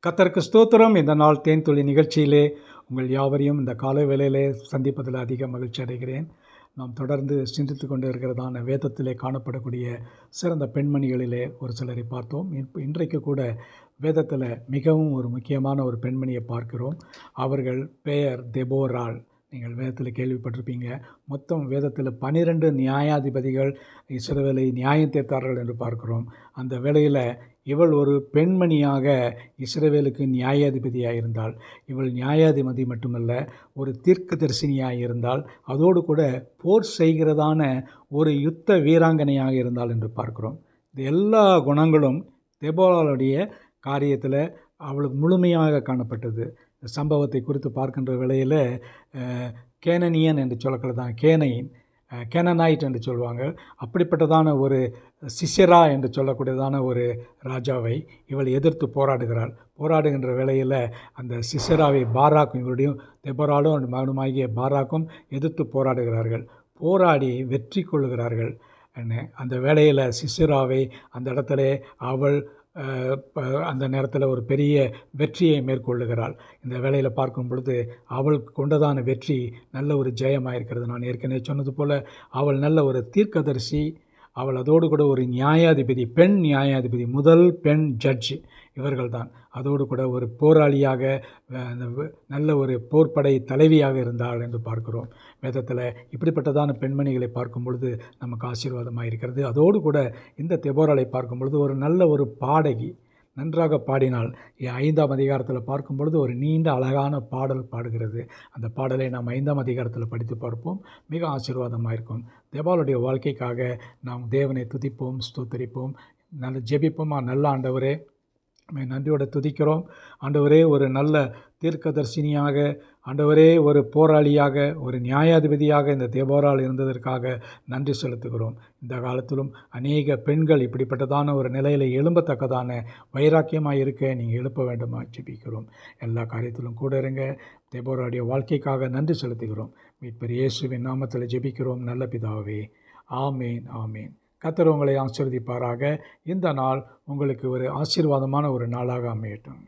கர்த்தருக்கு ஸ்தோத்திரம். இந்த நாள் தேன்துளி நிகழ்ச்சியிலே உங்கள் யாவரையும் இந்த காலை வேளையிலே சந்திப்பதில் அதிக மகிழ்ச்சி அடைகிறேன். நாம் தொடர்ந்து சிந்தித்து கொண்டு இருக்கிறதான வேதத்திலே காணப்படக்கூடிய சிறந்த பெண்மணிகளிலே ஒரு சிலரை பார்த்தோம். இன்றைக்கு கூட வேதத்தில் மிகவும் ஒரு முக்கியமான ஒரு பெண்மணியை பார்க்கிறோம். அவர்கள் பெயர் தெபோராள். நீங்கள் வேதத்தில் கேள்விப்பட்டிருப்பீங்க. மொத்தம் வேதத்தில் 12 நியாயாதிபதிகள் இஸ்ரவேலை நியாயம் தீர்த்தார்கள் என்று பார்க்கிறோம். அந்த வேளையில் இவள் ஒரு பெண்மணியாக இஸ்ரவேலுக்கு நியாயாதிபதியாக இருந்தாள். இவள் நியாயாதிபதி மட்டுமல்ல, ஒரு தீர்க்கதரிசினியாக இருந்தால், அதோடு கூட போர் செய்கிறதான ஒரு யுத்த வீராங்கனையாக இருந்தாள் என்று பார்க்கிறோம். இந்த எல்லா குணங்களும் தெபோராளுடைய காரியத்தில் அவளுக்கு முழுமையாக காணப்பட்டது. இந்த சம்பவத்தை குறித்து பார்க்கின்ற வேளையில் கேனனியன் என்று சொல்லக்கூடாதான் கேனனைட் என்று சொல்லுவாங்க. அப்படிப்பட்டதான ஒரு சிசெரா என்று சொல்லக்கூடியதான ஒரு ராஜாவை இவள் எதிர்த்து போராடுகின்ற வேளையில் அந்த சிசெராவை பாராக்கும், இவருடைய தெபோராளும் மகனுமாகிய பாராக்கும் எதிர்த்து போராடுகிறார்கள். போராடி வெற்றி கொள்ளுகிறார்கள். அந்த வேளையில் சிசெராவை அந்த இடத்துல அவள் அந்த நேரத்தில் ஒரு பெரிய வெற்றியை மேற்கொள்ளுகிறாள். இந்த வேளையில் பார்க்கும் பொழுது அவளுக்கு கொண்டதான வெற்றி நல்ல ஒரு ஜெயமாக இருக்கிறது. நான் ஏற்கனவே சொன்னது போல் அவள் நல்ல ஒரு தீர்க்கதரிசி. அவள் அதோடு கூட ஒரு நியாயாதிபதி, பெண் நியாயாதிபதி, முதல் பெண் ஜட்ஜ் இவர்கள் தான். அதோடு கூட ஒரு போராளியாக, நல்ல ஒரு போர்ப்படை தலைவியாக இருந்தாள் என்று பார்க்கிறோம் வேதத்தில். இப்படிப்பட்டதான பெண்மணிகளை பார்க்கும் பொழுது நமக்கு ஆசீர்வாதமாக இருக்கிறது. அதோடு கூட இந்த தெபோராளை பார்க்கும் பொழுது ஒரு நல்ல ஒரு பாடகி, நன்றாக பாடினாள். 5ஆம் அதிகாரத்தில் பார்க்கும் பொழுது ஒரு நீண்ட அழகான பாடல் பாடுகிறது. அந்த பாடலை நாம் 5ஆம் அதிகாரத்தில் படித்து பார்ப்போம். மிக ஆசீர்வாதமாக இருக்கும். தெபோராளுடைய வாழ்க்கைக்காக நாம் தேவனை துதிப்போம், ஸ்தோத்தரிப்போம், நல்ல ஜெபிப்போம். நல்ல ஆண்டவரே, நன்றியோடு துதிக்கிறோம். ஆண்டவரே, ஒரு நல்ல தீர்க்கதரிசினியாக, ஆண்டவரே, ஒரு போராளியாக, ஒரு நியாயாதிபதியாக இந்த தெபோராள் இருந்ததற்காக நன்றி செலுத்துகிறோம். இந்த காலத்திலும் அநேக பெண்கள் இப்படிப்பட்டதான ஒரு நிலையில் எழும்பத்தக்கதான வைராக்கியமாக இருக்க நீங்கள் எழுப்ப வேண்டுமா ஜெபிக்கிறோம். எல்லா காரியத்திலும் கூட இருங்க. தெபோராளுடைய வாழ்க்கைக்காக நன்றி செலுத்துகிறோம். மீட்பர் இயேசுவின் நாமத்தில் ஜெபிக்கிறோம் நல்ல பிதாவே. ஆமேன், ஆமேன். கர்த்தர் உங்களை ஆசீர்வதிப்பாராக. இந்த நாள் உங்களுக்கு ஒரு ஆசீர்வாதமான ஒரு நாளாக அமையட்டும்.